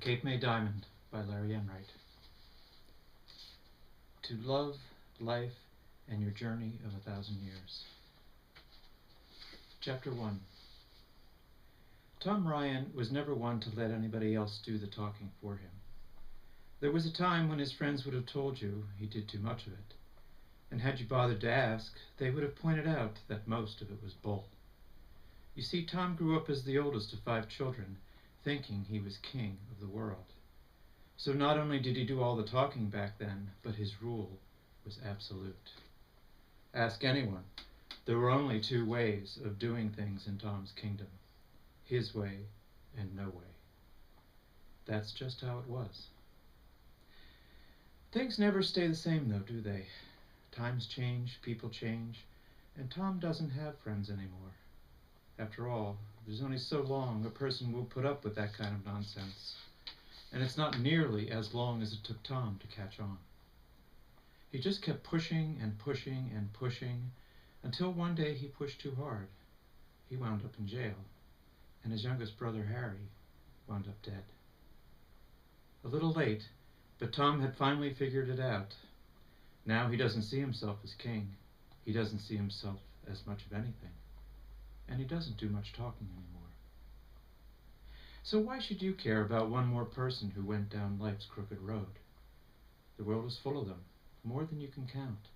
Cape May Diamond by Larry Enright. To love, life, and your journey of 1,000 years. Chapter 1. Tom Ryan was never one to let anybody else do the talking for him. There was a time when his friends would have told you he did too much of it, and had you bothered to ask, they would have pointed out that most of it was bull. You see, Tom grew up as the oldest of 5 children, thinking he was king of the world. So not only did he do all the talking back then, but his rule was absolute. Ask anyone. There were only 2 ways of doing things in Tom's kingdom: his way and no way. That's just how it was. Things never stay the same though, do they? Times change, people change, and Tom doesn't have friends anymore. After all, there's only so long a person will put up with that kind of nonsense, and it's not nearly as long as it took Tom to catch on. He just kept pushing and pushing and pushing, until one day he pushed too hard. He wound up in jail, and his youngest brother Harry wound up dead. A little late, but Tom had finally figured it out. Now he doesn't see himself as king. He doesn't see himself as much of anything. And he doesn't do much talking anymore. So why should you care about one more person who went down life's crooked road? The world is full of them, more than you can count.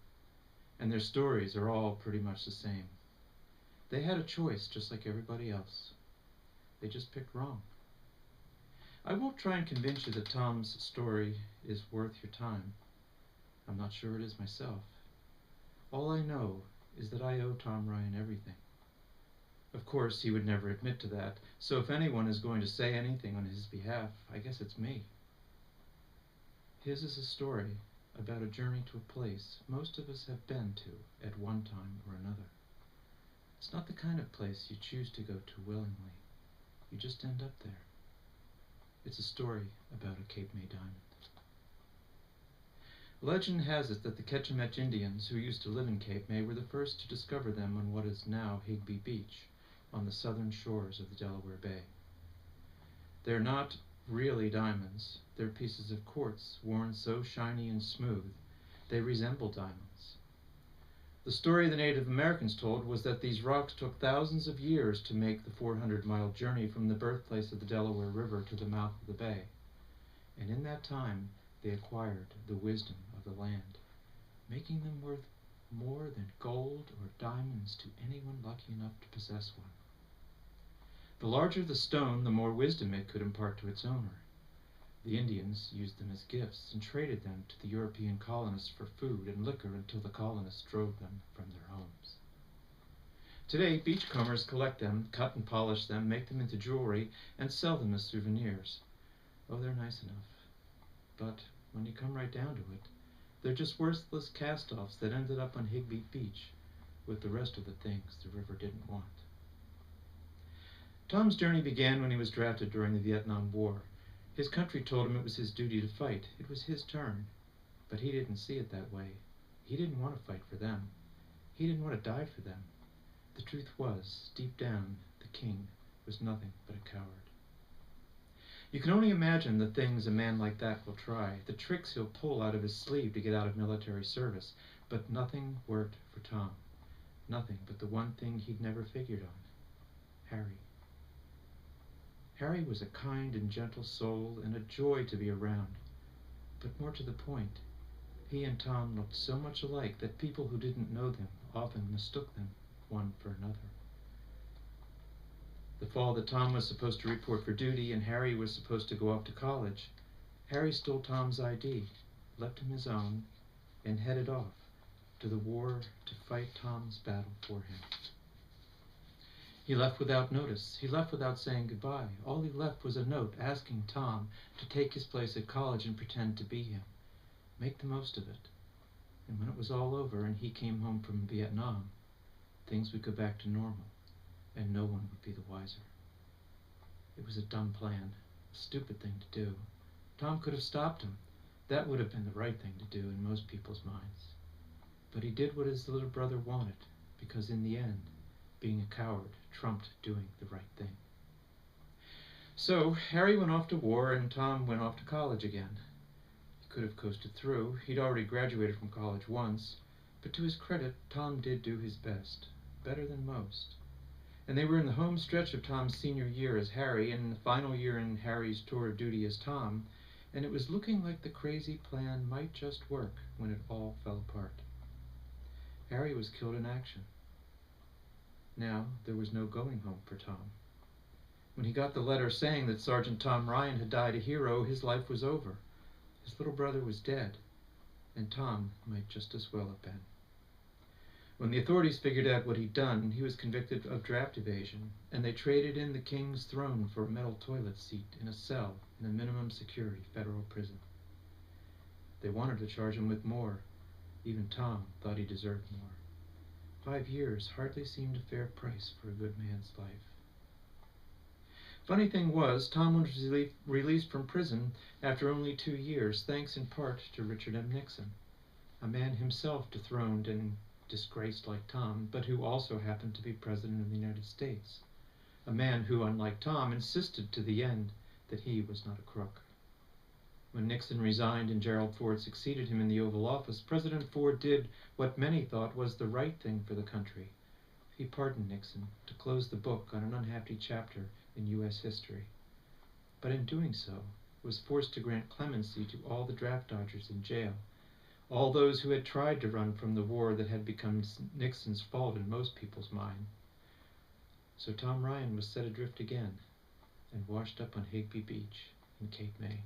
And their stories are all pretty much the same. They had a choice just like everybody else. They just picked wrong. I won't try and convince you that Tom's story is worth your time. I'm not sure it is myself. All I know is that I owe Tom Ryan everything. Of course, he would never admit to that, so if anyone is going to say anything on his behalf, I guess it's me. His is a story about a journey to a place most of us have been to at one time or another. It's not the kind of place you choose to go to willingly. You just end up there. It's a story about a Cape May diamond. Legend has it that the Ketchimet Indians who used to live in Cape May were the first to discover them on what is now Higbee Beach, on the southern shores of the Delaware Bay. They're not really diamonds. They're pieces of quartz worn so shiny and smooth they resemble diamonds. The story the Native Americans told was that these rocks took thousands of years to make the 400-mile journey from the birthplace of the Delaware River to the mouth of the bay. And in that time, they acquired the wisdom of the land, making them worth more than gold or diamonds to anyone lucky enough to possess one. The larger the stone, the more wisdom it could impart to its owner. The Indians used them as gifts and traded them to the European colonists for food and liquor until the colonists drove them from their homes. Today, beachcombers collect them, cut and polish them, make them into jewelry, and sell them as souvenirs. Oh, they're nice enough. But when you come right down to it, they're just worthless cast-offs that ended up on Higbee Beach with the rest of the things the river didn't want. Tom's journey began when he was drafted during the Vietnam War. His country told him it was his duty to fight. It was his turn. But he didn't see it that way. He didn't want to fight for them. He didn't want to die for them. The truth was, deep down, the king was nothing but a coward. You can only imagine the things a man like that will try, the tricks he'll pull out of his sleeve to get out of military service. But nothing worked for Tom. Nothing but the one thing he'd never figured on: Harry. Harry was a kind and gentle soul and a joy to be around. But more to the point, he and Tom looked so much alike that people who didn't know them often mistook them one for another. The fall that Tom was supposed to report for duty and Harry was supposed to go off to college, Harry stole Tom's ID, left him his own, and headed off to the war to fight Tom's battle for him. He left without notice. He left without saying goodbye. All he left was a note asking Tom to take his place at college and pretend to be him. Make the most of it. And when it was all over and he came home from Vietnam, things would go back to normal, and no one would be the wiser. It was a dumb plan, a stupid thing to do. Tom could have stopped him. That would have been the right thing to do in most people's minds. But he did what his little brother wanted, because in the end, being a coward trumped doing the right thing. So Harry went off to war and Tom went off to college again. He could have coasted through. He'd already graduated from college once. But to his credit, Tom did do his best. Better than most. And they were in the home stretch of Tom's senior year as Harry and the final year in Harry's tour of duty as Tom, and it was looking like the crazy plan might just work when it all fell apart. Harry was killed in action. Now there was no going home for Tom. When he got the letter saying that Sergeant Tom Ryan had died a hero, his life was over. His little brother was dead, and Tom might just as well have been. When the authorities figured out what he'd done, he was convicted of draft evasion, and they traded in the king's throne for a metal toilet seat in a cell in a minimum security federal prison. They wanted to charge him with more. Even Tom thought he deserved more. 5 years hardly seemed a fair price for a good man's life. Funny thing was, Tom was released from prison after only 2 years, thanks in part to Richard M. Nixon, a man himself dethroned and disgraced like Tom, but who also happened to be President of the United States, a man who, unlike Tom, insisted to the end that he was not a crook. When Nixon resigned and Gerald Ford succeeded him in the Oval Office, President Ford did what many thought was the right thing for the country. He pardoned Nixon to close the book on an unhappy chapter in U.S. history, but in doing so was forced to grant clemency to all the draft dodgers in jail, all those who had tried to run from the war that had become Nixon's fault in most people's mind. So Tom Ryan was set adrift again and washed up on Higby Beach in Cape May.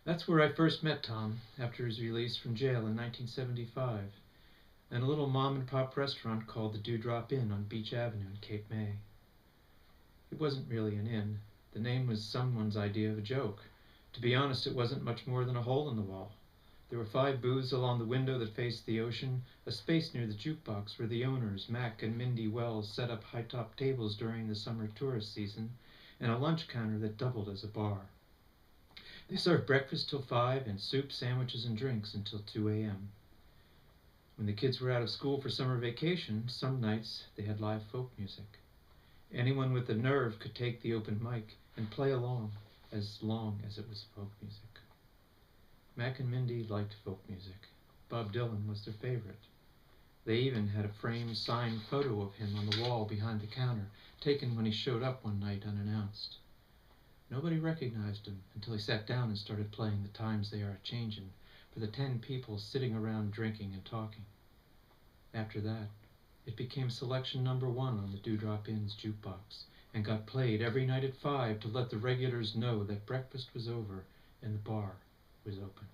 That's where I first met Tom after his release from jail in 1975, in a little mom-and-pop restaurant called the Dewdrop Inn on Beach Avenue in Cape May. It wasn't really an inn. The name was someone's idea of a joke. To be honest, it wasn't much more than a hole in the wall. There were 5 booths along the window that faced the ocean, a space near the jukebox where the owners, Mac and Mindy Wells, set up high-top tables during the summer tourist season, and a lunch counter that doubled as a bar. They served breakfast till 5 and soup, sandwiches, and drinks until 2 a.m. When the kids were out of school for summer vacation, some nights they had live folk music. Anyone with the nerve could take the open mic and play along as long as it was folk music. Mac and Mindy liked folk music. Bob Dylan was their favorite. They even had a framed signed photo of him on the wall behind the counter, taken when he showed up one night unannounced. Nobody recognized him until he sat down and started playing The Times They Are A-Changin' for the 10 people sitting around drinking and talking. After that, it became selection number 1 on the Dewdrop Inn's jukebox and got played every night at 5 to let the regulars know that breakfast was over and the bar was open.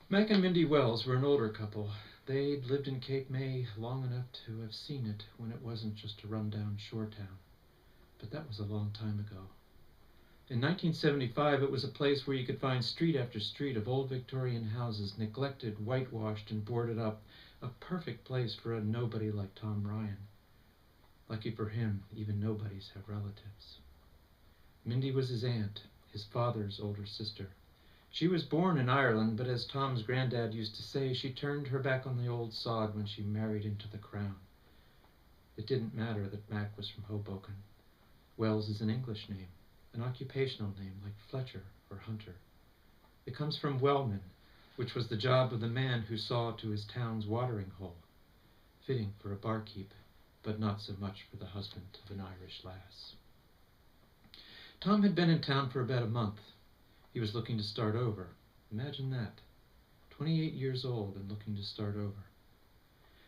Mac and Mindy Wells were an older couple. They'd lived in Cape May long enough to have seen it when it wasn't just a run-down shore town. But that was a long time ago. In 1975, it was a place where you could find street after street of old Victorian houses, neglected, whitewashed, and boarded up, a perfect place for a nobody like Tom Ryan. Lucky for him, even nobodies have relatives. Mindy was his aunt, his father's older sister. She was born in Ireland, but as Tom's granddad used to say, she turned her back on the old sod when she married into the crown. It didn't matter that Mac was from Hoboken. Wells is an English name, an occupational name like Fletcher or Hunter. It comes from Wellman, which was the job of the man who saw to his town's watering hole, fitting for a barkeep, but not so much for the husband of an Irish lass. Tom had been in town for about a month. He was looking to start over. Imagine that. 28 years old and looking to start over.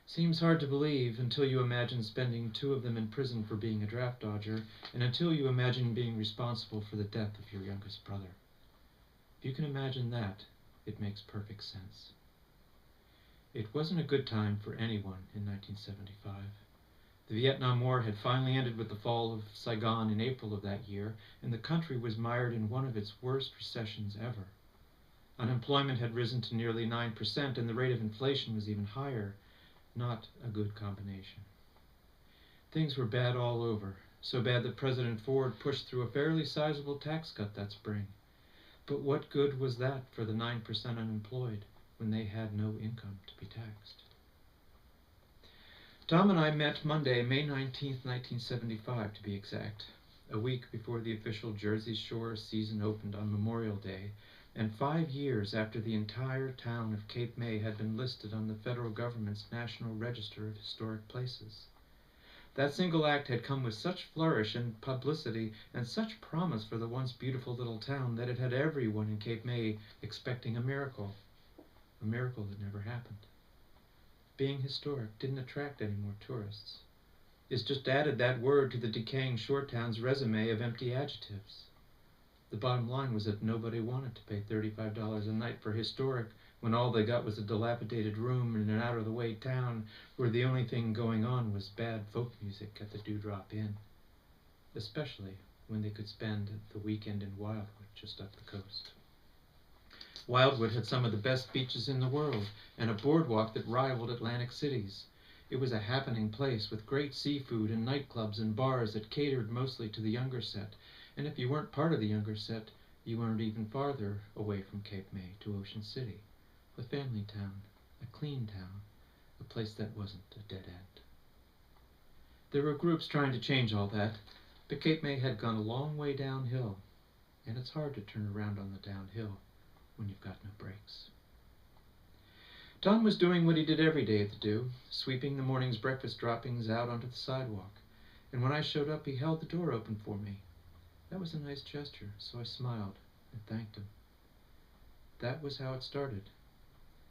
Seems hard to believe until you imagine spending 2 of them in prison for being a draft dodger, and until you imagine being responsible for the death of your youngest brother. If you can imagine that, it makes perfect sense. It wasn't a good time for anyone in 1975. The Vietnam War had finally ended with the fall of Saigon in April of that year, and the country was mired in one of its worst recessions ever. Unemployment had risen to nearly 9%, and the rate of inflation was even higher. Not a good combination. Things were bad all over, so bad that President Ford pushed through a fairly sizable tax cut that spring. But what good was that for the 9% unemployed when they had no income to be taxed? Tom and I met Monday, May 19th, 1975, to be exact, a week before the official Jersey Shore season opened on Memorial Day, and 5 years after the entire town of Cape May had been listed on the federal government's National Register of Historic Places. That single act had come with such flourish and publicity and such promise for the once beautiful little town that it had everyone in Cape May expecting a miracle that never happened. Being historic didn't attract any more tourists. It's just added that word to the decaying shore town's resume of empty adjectives. The bottom line was that nobody wanted to pay $35 a night for historic when all they got was a dilapidated room in an out-of-the-way town where the only thing going on was bad folk music at the Dewdrop Inn, especially when they could spend the weekend in Wildwood just up the coast. Wildwood had some of the best beaches in the world and a boardwalk that rivaled Atlantic City's. It was a happening place with great seafood and nightclubs and bars that catered mostly to the younger set, and if you weren't part of the younger set, you weren't even farther away from Cape May to Ocean City, a family town, a clean town, a place that wasn't a dead end. There were groups trying to change all that, but Cape May had gone a long way downhill, and it's hard to turn around on the downhill when you've got no brakes. Tom was doing what he did every day at the Dew, sweeping the morning's breakfast droppings out onto the sidewalk, and when I showed up he held the door open for me. That was a nice gesture, so I smiled and thanked him. That was how it started.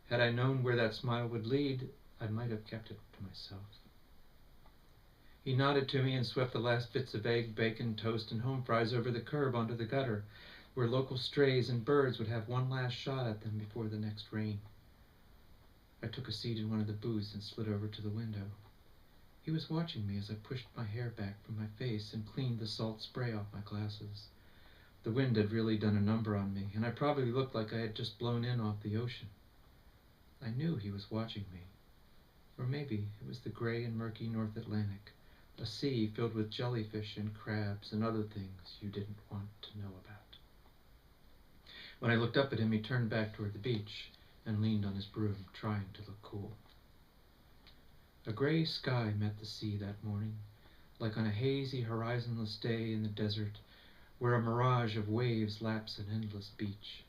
Had I known where that smile would lead, I might have kept it to myself. He nodded to me and swept the last bits of egg, bacon, toast, and home fries over the curb onto the gutter, where local strays and birds would have one last shot at them before the next rain. I took a seat in one of the booths and slid over to the window. He was watching me as I pushed my hair back from my face and cleaned the salt spray off my glasses. The wind had really done a number on me, and I probably looked like I had just blown in off the ocean. I knew he was watching me. Or maybe it was the gray and murky North Atlantic, a sea filled with jellyfish and crabs and other things you didn't want to know about. When I looked up at him, he turned back toward the beach and leaned on his broom, trying to look cool. A gray sky met the sea that morning, like on a hazy, horizonless day in the desert, where a mirage of waves laps an endless beach.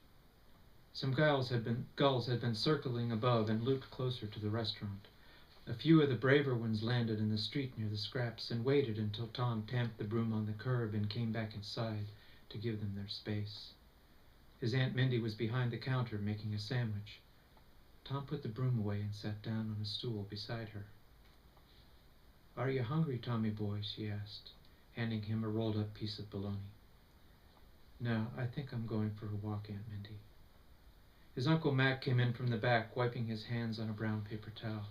Some gulls had been circling above and looped closer to the restaurant. A few of the braver ones landed in the street near the scraps and waited until Tom tamped the broom on the curb and came back inside to give them their space. His Aunt Mindy was behind the counter making a sandwich. Tom put the broom away and sat down on a stool beside her. "Are you hungry, Tommy boy?" she asked, handing him a rolled-up piece of bologna. "No, I think I'm going for a walk, Aunt Mindy." His Uncle Mac came in from the back, wiping his hands on a brown paper towel.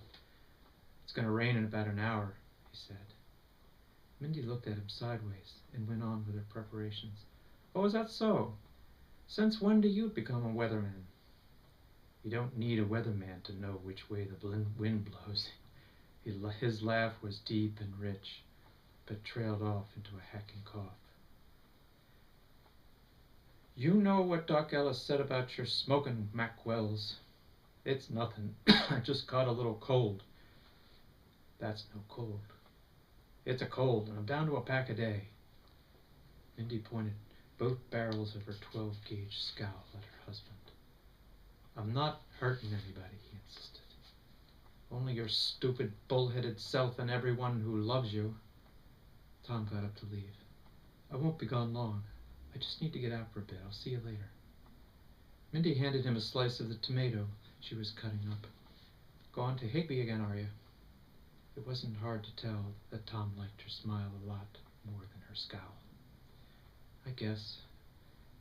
"It's going to rain in about an hour," he said. Mindy looked at him sideways and went on with her preparations. "Oh, is that so? Since when do you become a weatherman?" "You don't need a weatherman to know which way the wind blows." His laugh was deep and rich, but trailed off into a hacking cough. "You know what Doc Ellis said about your smoking, Mac Wells. It's nothing. I just caught a little cold." "That's no cold." "It's a cold, and I'm down to a pack a day." Mindy pointed both barrels of her 12-gauge scowl at her husband. "I'm not hurting anybody," he insisted. "Only your stupid, bull-headed self and everyone who loves you." Tom got up to leave. "I won't be gone long. I just need to get out for a bit. I'll see you later." Mindy handed him a slice of the tomato she was cutting up. "Going to Higby again, are you?" It wasn't hard to tell that Tom liked her smile a lot more than her scowl. "I guess.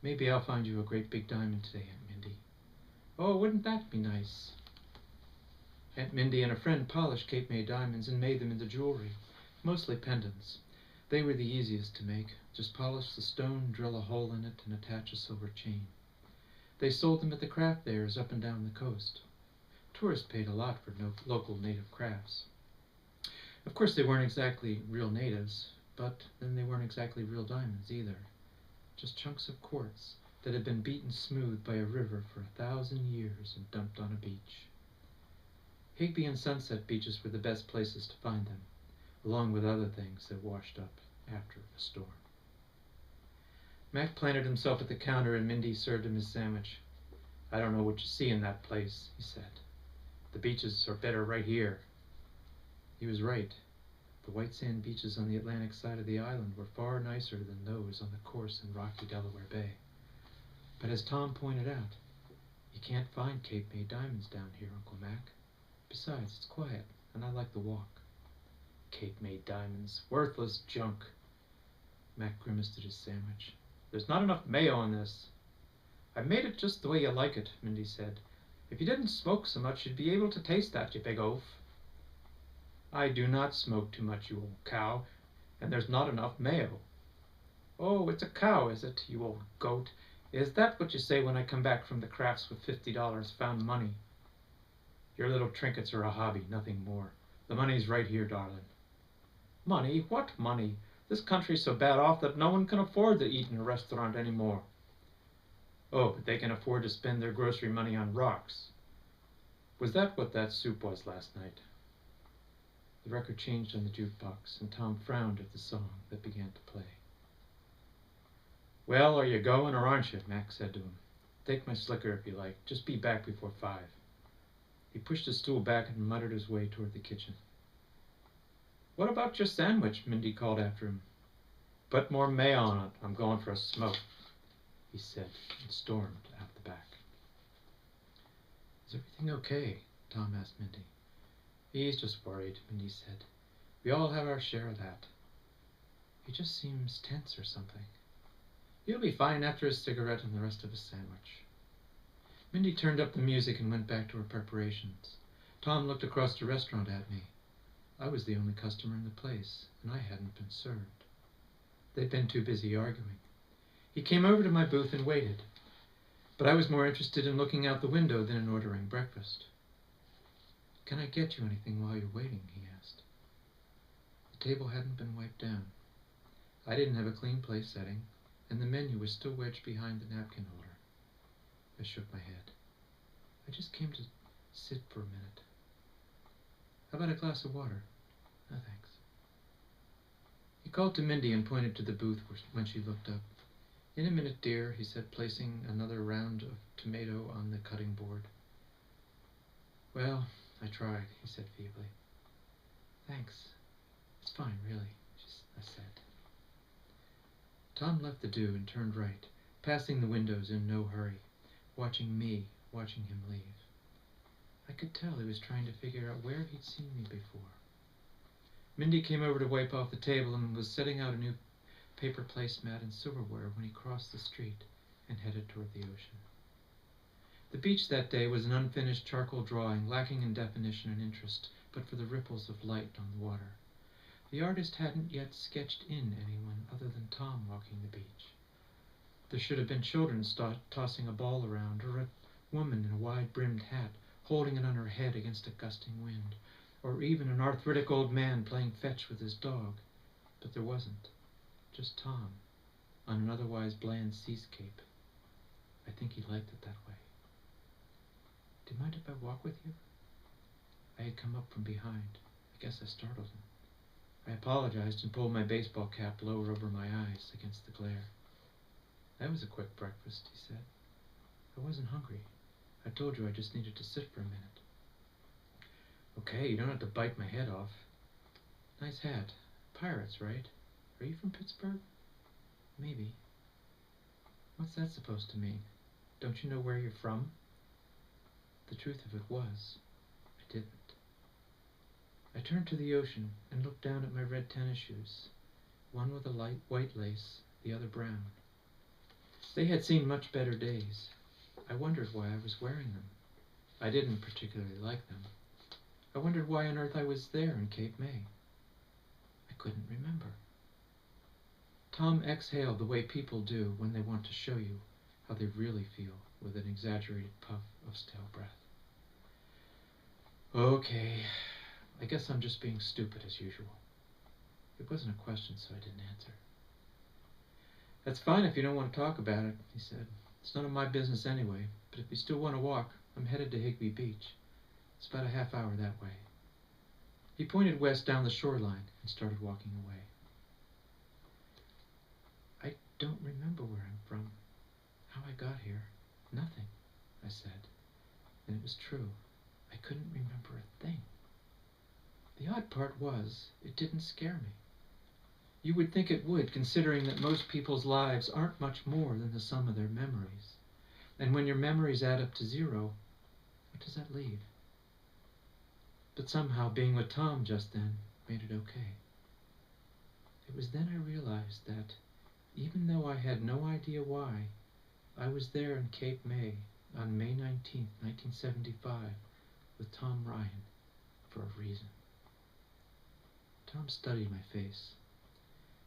Maybe I'll find you a great big diamond today, Aunt Mindy." "Oh, wouldn't that be nice?" Aunt Mindy and a friend polished Cape May diamonds and made them into jewelry, mostly pendants. They were the easiest to make. Just polish the stone, drill a hole in it, and attach a silver chain. They sold them at the craft fairs up and down the coast. Tourists paid a lot for local native crafts. Of course, they weren't exactly real natives, but then they weren't exactly real diamonds either. Just chunks of quartz that had been beaten smooth by a river for 1,000 years and dumped on a beach. Higbee and Sunset beaches were the best places to find them, along with other things that washed up after a storm. Mac planted himself at the counter and Mindy served him his sandwich. "I don't know what you see in that place," he said. "The beaches are better right here." He was right. The white sand beaches on the Atlantic side of the island were far nicer than those on the coarse and rocky Delaware Bay. But as Tom pointed out, you can't find Cape May diamonds down here, Uncle Mac. Besides, it's quiet, and I like the walk. Cape May diamonds. Worthless junk. Mac grimaced at his sandwich. "There's not enough mayo on this." "I made it just the way you like it," Mindy said. "If you didn't smoke so much, you'd be able to taste that, you big oaf." "I do not smoke too much, you old cow, and there's not enough mayo." "Oh, it's a cow, is it, you old goat? Is that what you say when I come back from the crafts with $50 found money?" "Your little trinkets are a hobby, nothing more. The money's right here, darling." "Money? What money? This country's so bad off that no one can afford to eat in a restaurant anymore." "Oh, but they can afford to spend their grocery money on rocks. Was that what that soup was last night?" The record changed on the jukebox, and Tom frowned at the song that began to play. "Well, are you going or aren't you?" Mac said to him. "Take my slicker if you like. Just be back before 5. He pushed his stool back and muttered his way toward the kitchen. "What about your sandwich?" Mindy called after him. "Put more mayo on it. I'm going for a smoke," he said, and stormed out the back. "Is everything okay?" Tom asked Mindy. "He's just worried," Mindy said. "We all have our share of that. He just seems tense or something. He'll be fine after his cigarette and the rest of his sandwich." Mindy turned up the music and went back to her preparations. Tom looked across the restaurant at me. I was the only customer in the place, and I hadn't been served. They'd been too busy arguing. He came over to my booth and waited, but I was more interested in looking out the window than in ordering breakfast. "Can I get you anything while you're waiting?" he asked. The table hadn't been wiped down. I didn't have a clean place setting, and the menu was still wedged behind the napkin holder. I shook my head. "I just came to sit for a minute." "How about a glass of water?" "No, thanks." He called to Mindy and pointed to the booth when she looked up. "In a minute, dear," he said, placing another round of tomato on the cutting board. "Well, I tried," he said feebly. "Thanks. It's fine, really," I said. Tom left the do and turned right, passing the windows in no hurry, watching him leave. I could tell he was trying to figure out where he'd seen me before. Mindy came over to wipe off the table and was setting out a new paper placemat and silverware when he crossed the street and headed toward the ocean. The beach that day was an unfinished charcoal drawing, lacking in definition and interest, but for the ripples of light on the water. The artist hadn't yet sketched in anyone other than Tom walking the beach. There should have been children tossing a ball around, or a woman in a wide-brimmed hat holding it on her head against a gusting wind, or even an arthritic old man playing fetch with his dog. But there wasn't. Just Tom, on an otherwise bland seascape. I think he liked it that way. "Do you mind if I walk with you?" I had come up from behind. I guess I startled him. I apologized and pulled my baseball cap lower over my eyes against the glare. "That was a quick breakfast," he said. "I wasn't hungry. I told you I just needed to sit for a minute." "Okay, you don't have to bite my head off." "Nice hat. Pirates, right? Are you from Pittsburgh?" "Maybe." "What's that supposed to mean? Don't you know where you're from?" The truth of it was, I didn't. I turned to the ocean and looked down at my red tennis shoes, one with a light white lace, the other brown. They had seen much better days. I wondered why I was wearing them. I didn't particularly like them. I wondered why on earth I was there in Cape May. I couldn't remember. Tom exhaled the way people do when they want to show you how they really feel, with an exaggerated puff of stale breath. "Okay, I guess I'm just being stupid as usual." It wasn't a question, so I didn't answer. "That's fine if you don't want to talk about it," he said. "It's none of my business anyway, but if you still want to walk, I'm headed to Higbee Beach. It's about a half hour that way." He pointed west down the shoreline and started walking away. "I don't remember where I'm from, how I got here. Nothing," I said. And it was true. I couldn't remember a thing. The odd part was, it didn't scare me. You would think it would, considering that most people's lives aren't much more than the sum of their memories. And when your memories add up to 0, what does that leave? But somehow being with Tom just then made it okay. It was then I realized that, even though I had no idea why, I was there in Cape May on May 19th, 1975, with Tom Ryan for a reason. Tom studied my face.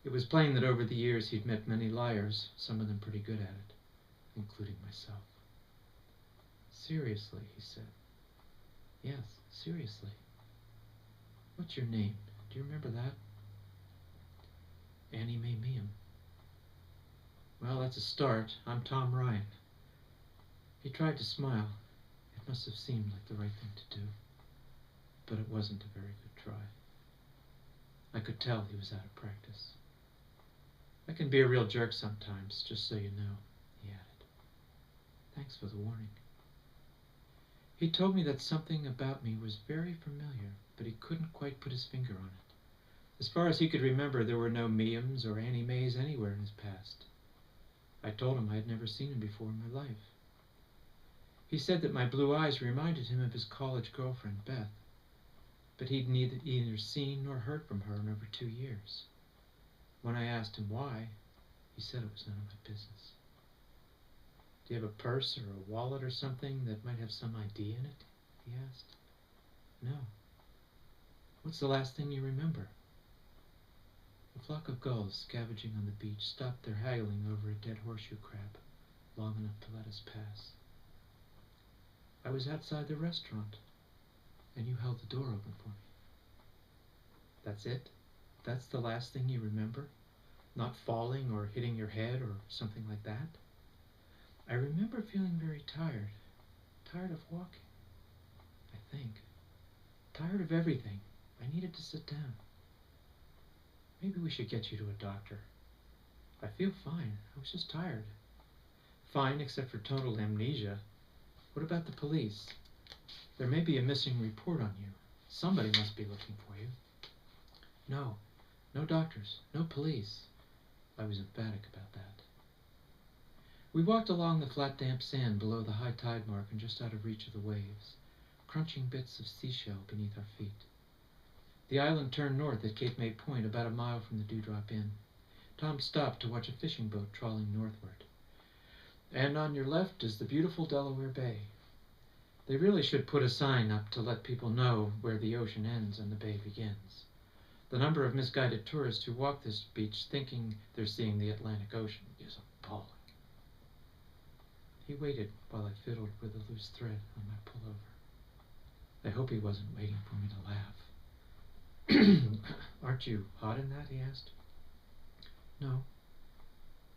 It was plain that over the years he'd met many liars, some of them pretty good at it, including myself. "Seriously," he said. "Yes, seriously. What's your name? Do you remember that?" "Annie Mae Meehan." "Well, that's a start. I'm Tom Ryan." He tried to smile. It must have seemed like the right thing to do, but it wasn't a very good try. I could tell he was out of practice. "I can be a real jerk sometimes, just so you know," he added. "Thanks for the warning." He told me that something about me was very familiar, but he couldn't quite put his finger on it. As far as he could remember, there were no Meehams or Annie Mays anywhere in his past. I told him I had never seen him before in my life. He said that my blue eyes reminded him of his college girlfriend, Beth, but he'd either seen nor heard from her in over 2 years. When I asked him why, he said it was none of my business. "Do you have a purse or a wallet or something that might have some ID in it?" he asked. "No." "What's the last thing you remember?" A flock of gulls scavenging on the beach stopped their haggling over a dead horseshoe crab, long enough to let us pass. "I was outside the restaurant, and you held the door open for me." "That's it? That's the last thing you remember? Not falling or hitting your head or something like that?" "I remember feeling very tired. Tired of walking, I think. Tired of everything. I needed to sit down." "Maybe we should get you to a doctor." "I feel fine. I was just tired." "Fine except for total amnesia. What about the police? There may be a missing report on you. Somebody must be looking for you." "No. No doctors. No police." I was emphatic about that. We walked along the flat, damp sand below the high tide mark and just out of reach of the waves, crunching bits of seashell beneath our feet. The island turned north at Cape May Point, about a mile from the Dewdrop Inn. Tom stopped to watch a fishing boat trawling northward. "And on your left is the beautiful Delaware Bay. They really should put a sign up to let people know where the ocean ends and the bay begins. The number of misguided tourists who walk this beach thinking they're seeing the Atlantic Ocean is appalling." He waited while I fiddled with a loose thread on my pullover. I hope he wasn't waiting for me to laugh. "Aren't you hot in that?" he asked. "No.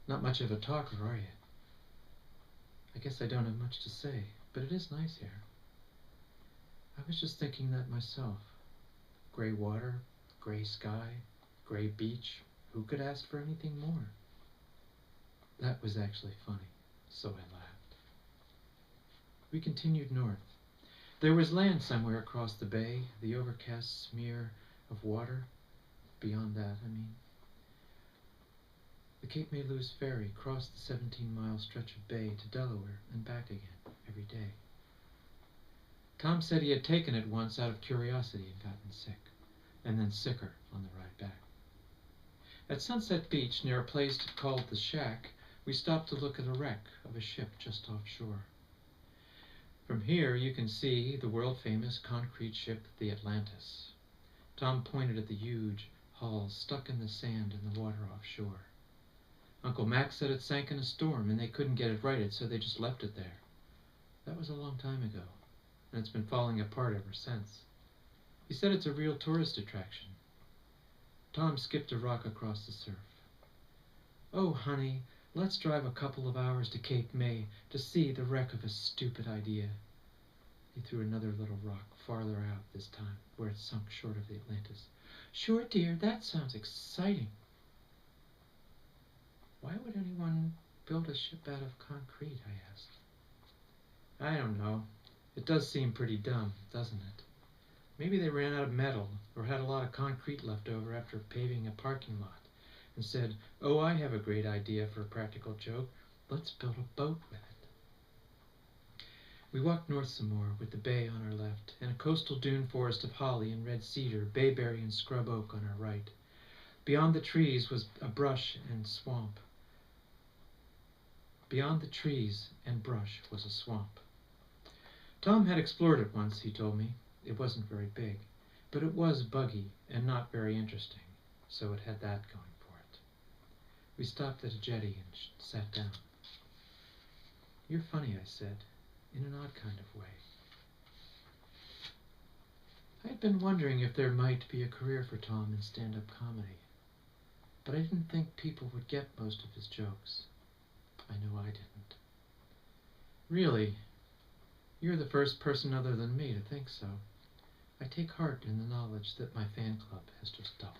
Not much of a talker, are you?" "I guess I don't have much to say, but it is nice here." "I was just thinking that myself. Gray water, gray sky, gray beach. Who could ask for anything more?" That was actually funny, so I laughed. We continued north. There was land somewhere across the bay, the overcast smear of water. Beyond that, I mean. The Cape May Lose ferry crossed the 17-mile stretch of bay to Delaware and back again every day. Tom said he had taken it once out of curiosity and gotten sick, and then sicker on the ride back. At Sunset Beach, near a place called the Shack, we stopped to look at a wreck of a ship just offshore. From here you can see the world-famous concrete ship, the Atlantis. Tom pointed at the huge hull stuck in the sand in the water offshore. Uncle Mac said it sank in a storm and they couldn't get it righted, so they just left it there. That was a long time ago, and it's been falling apart ever since. He said it's a real tourist attraction. Tom skipped a rock across the surf. "Oh, honey, let's drive a couple of hours to Cape May to see the wreck of a stupid idea." He threw another little rock farther out this time, where it sunk short of the Atlantis. Sure, dear, that sounds exciting. Why would anyone build a ship out of concrete? I asked. I don't know. It does seem pretty dumb, doesn't it? Maybe they ran out of metal or had a lot of concrete left over after paving a parking lot and said, oh, I have a great idea for a practical joke. Let's build a boat with it. We walked north some more with the bay on our left and a coastal dune forest of holly and red cedar, bayberry and scrub oak on our right. Beyond the trees was a brush and swamp. Beyond the trees and brush was a swamp. Tom had explored it once, he told me. It wasn't very big, but it was buggy and not very interesting, so it had that going for it. We stopped at a jetty and sat down. You're funny, I said, in an odd kind of way. I'd been wondering if there might be a career for Tom in stand-up comedy, but I didn't think people would get most of his jokes. I know I didn't. Really, you're the first person other than me to think so. I take heart in the knowledge that my fan club has just doubled.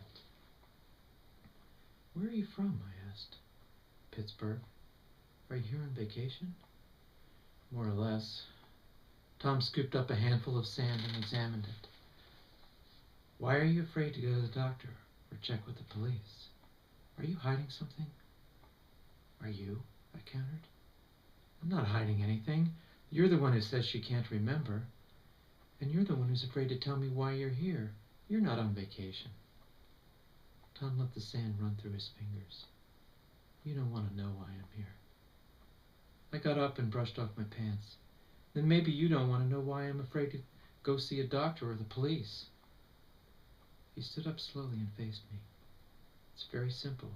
Where are you from? I asked. Pittsburgh. Are you here on vacation? More or less. Tom scooped up a handful of sand and examined it. Why are you afraid to go to the doctor or check with the police? Are you hiding something? Are you? I countered. I'm not hiding anything. You're the one who says she can't remember. And you're the one who's afraid to tell me why you're here. You're not on vacation. Tom let the sand run through his fingers. You don't want to know why I'm here. I got up and brushed off my pants. Then maybe you don't want to know why I'm afraid to go see a doctor or the police. He stood up slowly and faced me. It's very simple.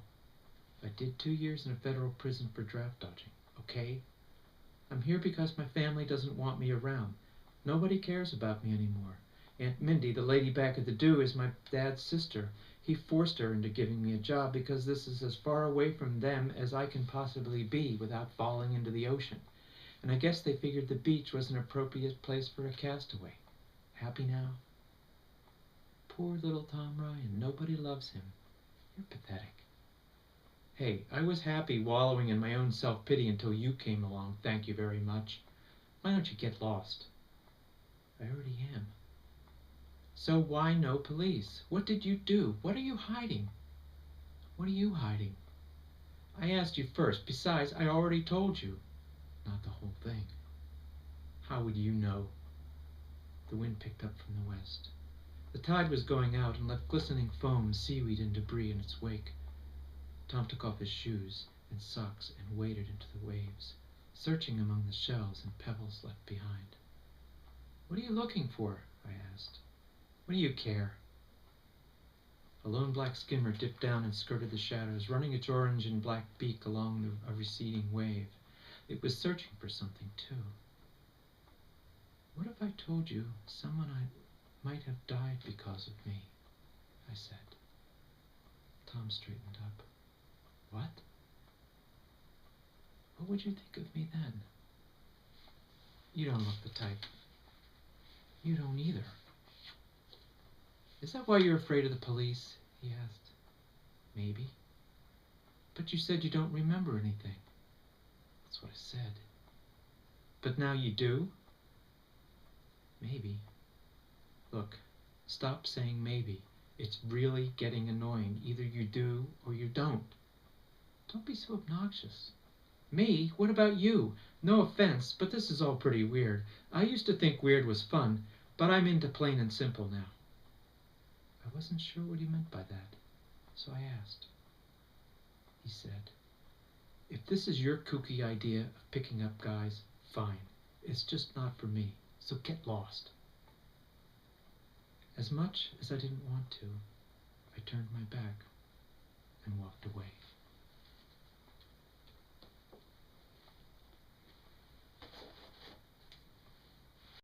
I did 2 years in a federal prison for draft dodging, okay? I'm here because my family doesn't want me around. Nobody cares about me anymore. Aunt Mindy, the lady back at the Do, is my dad's sister. He forced her into giving me a job because this is as far away from them as I can possibly be without falling into the ocean. And I guess they figured the beach was an appropriate place for a castaway. Happy now? Poor little Tom Ryan. Nobody loves him. You're pathetic. Hey, I was happy wallowing in my own self-pity until you came along. Thank you very much. Why don't you get lost? I already am. So why no police? What did you do? What are you hiding? What are you hiding? I asked you first. Besides, I already told you. Not the whole thing. How would you know? The wind picked up from the west. The tide was going out and left glistening foam, seaweed, and debris in its wake. Tom took off his shoes and socks and waded into the waves, searching among the shells and pebbles left behind. What are you looking for? I asked. What do you care? A lone black skimmer dipped down and skirted the shadows, running its orange and black beak along a receding wave. It was searching for something, too. What if I told you someone I might have died because of me? I said. Tom straightened up. What? What would you think of me then? You don't look the type. You don't either. Is that why you're afraid of the police? He asked. Maybe. But you said you don't remember anything. That's what I said. But now you do? Maybe. Look, stop saying maybe. It's really getting annoying. Either you do or you don't. Don't be so obnoxious. Me? What about you? No offense, but this is all pretty weird. I used to think weird was fun, but I'm into plain and simple now. I wasn't sure what he meant by that, so I asked. He said, if this is your kooky idea of picking up guys, fine. It's just not for me, so get lost. As much as I didn't want to, I turned my back and walked away.